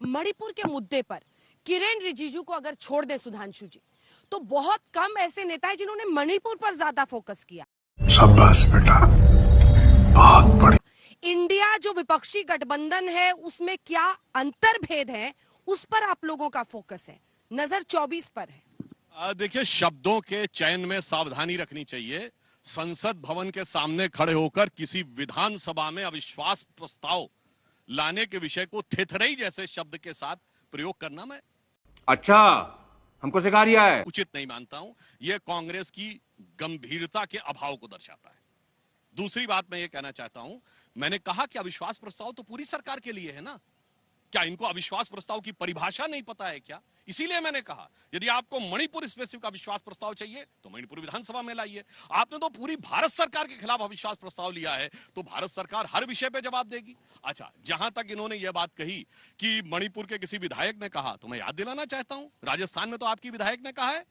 मणिपुर के मुद्दे पर किरेन रिजिजू को अगर छोड़ दे सुधांशु जी, तो बहुत कम ऐसे नेता हैं जिन्होंने मणिपुर पर ज्यादा फोकस किया। शाबाश बेटा, बहुत बढ़िया। इंडिया जो विपक्षी गठबंधन है उसमें क्या अंतर्भेद है, उस पर आप लोगों का फोकस है, नजर 24 पर है। देखिए, शब्दों के चयन में सावधानी रखनी चाहिए। संसद भवन के सामने खड़े होकर किसी विधानसभा में अविश्वास प्रस्ताव लाने के विषय को थेथरई जैसे शब्द के साथ प्रयोग करना मैं अच्छा हमको सिखा रिया है, उचित नहीं मानता हूं। यह कांग्रेस की गंभीरता के अभाव को दर्शाता है। दूसरी बात मैं ये कहना चाहता हूं, मैंने कहा कि अविश्वास प्रस्ताव तो पूरी सरकार के लिए है ना। क्या इनको अविश्वास प्रस्ताव की परिभाषा नहीं पता है क्या? इसीलिए मैंने कहा यदि आपको मणिपुर स्पेसिफिक अविश्वास प्रस्ताव चाहिए तो मणिपुर विधानसभा में लाइए। आपने तो पूरी भारत सरकार के खिलाफ अविश्वास प्रस्ताव लिया है, तो भारत सरकार हर विषय पे जवाब देगी। अच्छा, जहां तक इन्होंने यह बात कही कि मणिपुर के किसी विधायक ने कहा, तो मैं याद दिलाना चाहता हूं, राजस्थान में तो आपकी विधायक ने कहा है,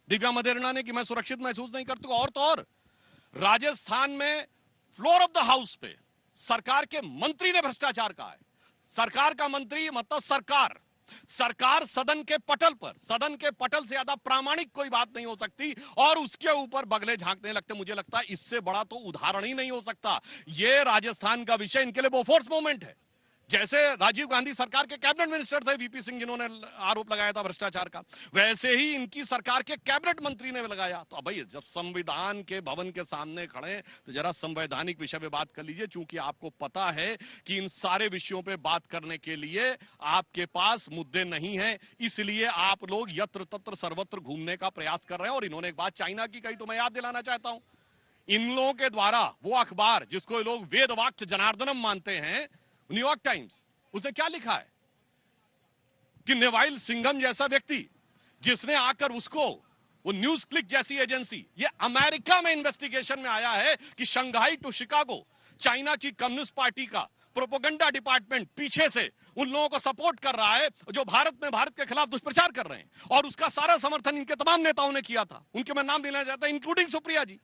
दिव्या मदेरणा ने, कि मैं सुरक्षित महसूस नहीं करती। और तो और राजस्थान में फ्लोर ऑफ द हाउस पे सरकार के मंत्री ने भ्रष्टाचार कहा है। सरकार का मंत्री मतलब सरकार सदन के पटल से ज्यादा प्रामाणिक कोई बात नहीं हो सकती, और उसके ऊपर बगले झांकने लगते। मुझे लगता है इससे बड़ा तो उदाहरण ही नहीं हो सकता। यह राजस्थान का विषय इनके लिए बोफोर्स मोमेंट है। जैसे राजीव गांधी सरकार के कैबिनेट मिनिस्टर थे वीपी सिंह, जिन्होंने आरोप लगाया था भ्रष्टाचार का, वैसे ही इनकी सरकार के कैबिनेट मंत्री ने लगाया। तो अब भाई, जब संविधान के भवन के सामने खड़े तो जरा संवैधानिक विषय पे बात कर लीजिए, क्योंकि आपको पता है कि इन सारे विषयों पे बात करने के लिए आपके पास मुद्दे नहीं है। इसलिए आप लोग यत्र तत्र सर्वत्र घूमने का प्रयास कर रहे हैं। और इन्होंने एक बात चाइना की कही, तो मैं याद दिलाना चाहता हूं, इन लोगों के द्वारा वो अखबार जिसको लोग वेद वाक्य जनार्दनम मानते हैं, न्यूयॉर्क टाइम्स, उसने क्या लिखा है कि नेवाइल सिंघम जैसा व्यक्ति जिसने आकर उसको, वो न्यूज क्लिक जैसी एजेंसी, ये अमेरिका में इन्वेस्टिगेशन में आया है कि शंघाई टू शिकागो चाइना की कम्युनिस्ट पार्टी का प्रोपेगेंडा डिपार्टमेंट पीछे से उन लोगों को सपोर्ट कर रहा है जो भारत के खिलाफ दुष्प्रचार कर रहे हैं, और उसका सारा समर्थन इनके तमाम नेताओं ने किया था। उनके मैं नाम लेना चाहता हूं, इंक्लूडिंग सुप्रिया जी।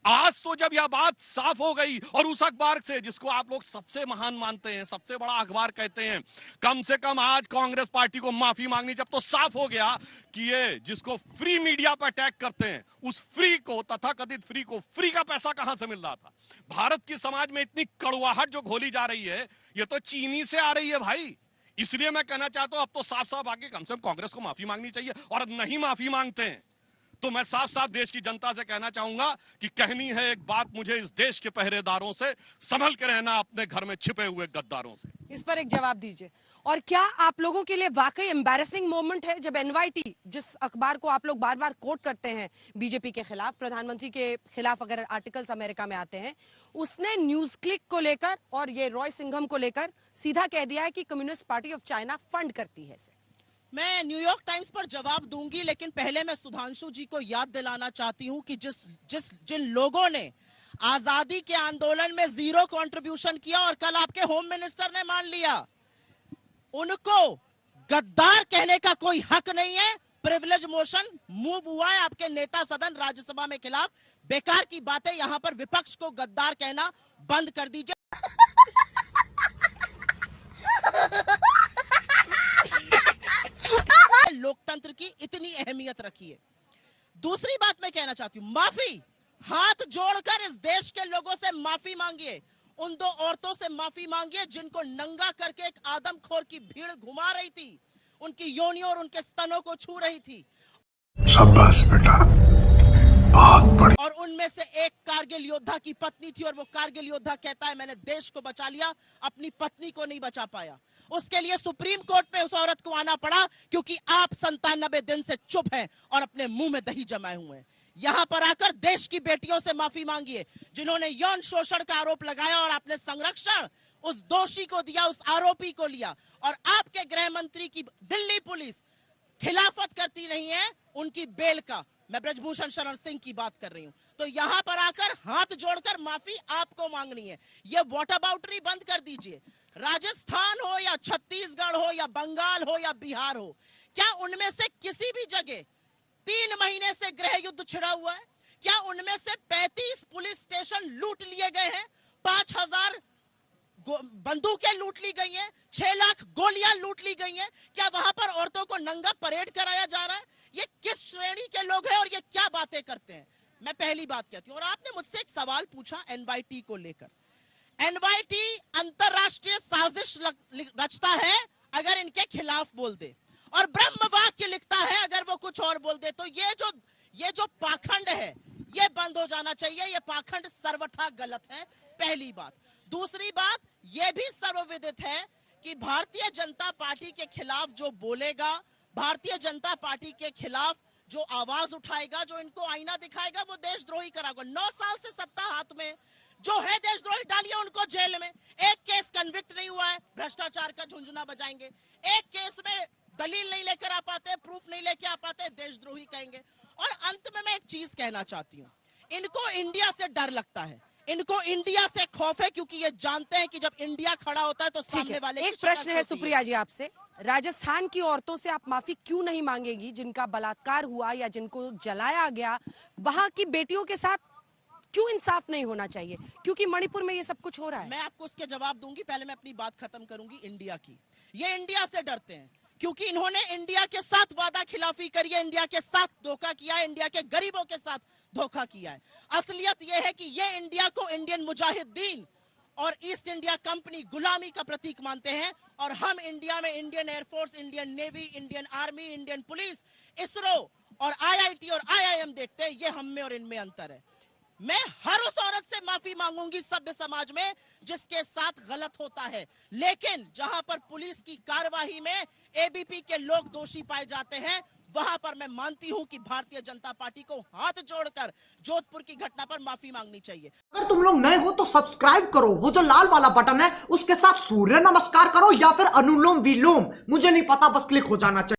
आज तो जब यह बात साफ हो गई, और उस अखबार से जिसको आप लोग सबसे महान मानते हैं, सबसे बड़ा अखबार कहते हैं, कम से कम आज कांग्रेस पार्टी को माफी मांगनी, जब तो साफ हो गया कि ये जिसको फ्री मीडिया पर अटैक करते हैं, उस फ्री को, तथाकथित फ्री को, फ्री का पैसा कहां से मिल रहा था। भारत की समाज में इतनी कड़वाहट जो घोली जा रही है, ये तो चीनी से आ रही है भाई। इसलिए मैं कहना चाहता हूं, अब तो साफ साफ आके कम से कम कांग्रेस को माफी मांगनी चाहिए। और अब नहीं माफी मांगते हैं तो मैं साफ साफ देश की जनता से कहना चाहूंगा कि कहनी है एक बात मुझे इस देश के पहरेदारों से, संभल के रहना अपने घर में छिपे हुए गद्दारों से। इस पर एक जवाब दीजिए। और क्या आप लोगों के लिए वाकई एम्बैरेसिंग मोमेंट है जब एनवाईटी, जिस अखबार को आप लोग बार बार कोट करते हैं बीजेपी के खिलाफ, प्रधानमंत्री के खिलाफ अगर आर्टिकल्स अमेरिका में आते हैं, उसने न्यूज क्लिक को लेकर और ये रॉय सिंघम को लेकर सीधा कह दिया है कि communist party of China fund करती है इसे। मैं न्यूयॉर्क टाइम्स पर जवाब दूंगी, लेकिन पहले मैं सुधांशु जी को याद दिलाना चाहती हूं कि जिन लोगों ने आजादी के आंदोलन में जीरो कंट्रीब्यूशन किया और कल आपके होम मिनिस्टर ने मान लिया, उनको गद्दार कहने का कोई हक नहीं है। प्रिविलेज मोशन मूव हुआ है आपके नेता सदन राज्यसभा में खिलाफ। बेकार की बातें, यहां पर विपक्ष को गद्दार कहना बंद कर दीजिए। लोकतंत्र की इतनी अहमियत रखी है। दूसरी बात मैं कहना चाहती हूं, माफी, हाथ जोड़कर इस देश के लोगों से माफी मांगिए। उन दो औरतों से माफी मांगिए जिनको नंगा करके एक आदमखोर की भीड़ घुमा रही थी, उनकी योनियों और उनके स्तनों को छू रही थी। शाबाश बेटा, बहुत बढ़िया। और उनमें से एक कारगिल योद्धा की पत्नी थी, और वो कारगिल योद्धा कहता है मैंने देश को बचा लिया, अपनी पत्नी को नहीं बचा पाया। उसके लिए सुप्रीम कोर्ट में उस औरत को आना पड़ा, क्योंकि आप 97 दिन से चुप हैं और अपने मुंह में दही जमाए हुए हैं। यहां पर आकर देश की बेटियों से माफी मांगिए जिन्होंने यौन शोषण का आरोप लगाया, और आपने संरक्षण उस दोषी को दिया, उस आरोपी को लिया। और आपके गृह मंत्री की दिल्ली पुलिस खिलाफत करती नहीं है उनकी बेल का। मैं ब्रजभूषण शरण सिंह की बात कर रही हूं। तो यहां पर आकर हाथ जोड़कर माफी आपको मांगनी है। यह वॉटअबाउटरी बंद कर दीजिए। राजस्थान हो या छत्तीसगढ़ हो या बंगाल हो या बिहार हो, क्या उनमें से किसी भी जगह 3 महीने से गृह युद्ध छिड़ा हुआ है? क्या उनमें से 35 पुलिस स्टेशन लूट लिए गए हैं? 5000 बंदूकें लूट ली गई हैं, 6 लाख गोलियां लूट ली गई हैं। क्या वहां पर औरतों को नंगा परेड कराया जा रहा है? ये किस श्रेणी के लोग हैं और ये क्या बातें करते हैं? मैं पहली बात कहती हूं। और आपने मुझसे एक सवाल पूछा एनवाईटी को लेकर। एनवाईटी अंतरराष्ट्रीय साजिश रचता है अगर इनके खिलाफ बोल दे, और ब्रह्म वाक्य लिखता है अगर वो कुछ और बोल दे। तो ये जो पाखंड है ये बंद हो जाना चाहिए। ये पाखंड सर्वथा गलत है, पहली बात। दूसरी बात ये भी सर्वविदित है कि भारतीय जनता पार्टी के खिलाफ जो बोलेगा, भारतीय जनता पार्टी के खिलाफ जो आवाज उठाएगा, जो इनको आईना दिखाएगा, वो देशद्रोही कराएगा। 9 साल से सत्ता हाथ में, जो है देशद्रोही डालिए उनको जेल में। एक केस कन्विक्ट नहीं हुआ है, भ्रष्टाचार का झुंझुना बजाएंगे। एक केस में दलील नहीं लेकर आ पाते, प्रूफ नहीं लेकर आ पाते, देशद्रोही कहेंगे। और अंत में मैं एक चीज कहना चाहती हूं, इनको इंडिया से डर लगता है, इनको इंडिया से खौफ है, क्योंकि ये जानते हैं कि जब इंडिया खड़ा होता है तो सामने वाले की एक प्रश्न शिकस्त है होती सुप्रिया जी आपसे, राजस्थान की औरतों से आप माफी क्यों नहीं मांगेगी जिनका बलात्कार हुआ या जिनको जलाया गया? वहां की बेटियों के साथ क्यों इंसाफ नहीं होना चाहिए? क्योंकि मणिपुर में ये सब कुछ हो रहा है। मैं आपको उसके जवाब दूंगी, पहले मैं अपनी बात खत्म करूंगी इंडिया की। ये इंडिया से डरते हैं क्योंकि इन्होंने इंडिया के साथ वादा खिलाफी करी है, इंडिया के साथ धोखा किया है, इंडिया के गरीबों के साथ धोखा किया है। असलियत यह है कि ये इंडिया को इंडियन मुजाहिदीन और ईस्ट इंडिया कंपनी गुलामी का प्रतीक मानते हैं, और हम इंडिया में Indian air force, Indian navy, Indian army, Indian police, ISRO और IIT और IIM देखते हैं। ये हम में और इनमें अंतर है। मैं हर उस औरत से माफी मांगूंगी सभ्य समाज में जिसके साथ गलत होता है, लेकिन जहां पर पुलिस की कार्यवाही में ABP के लोग दोषी पाए जाते हैं, वहां पर मैं मानती हूं कि भारतीय जनता पार्टी को हाथ जोड़कर जोधपुर की घटना पर माफी मांगनी चाहिए। अगर तुम लोग नए हो तो सब्सक्राइब करो, वो जो लाल वाला बटन है उसके साथ सूर्य नमस्कार करो या फिर अनुलोम विलोम, मुझे नहीं पता, बस क्लिक हो जाना चाहिए।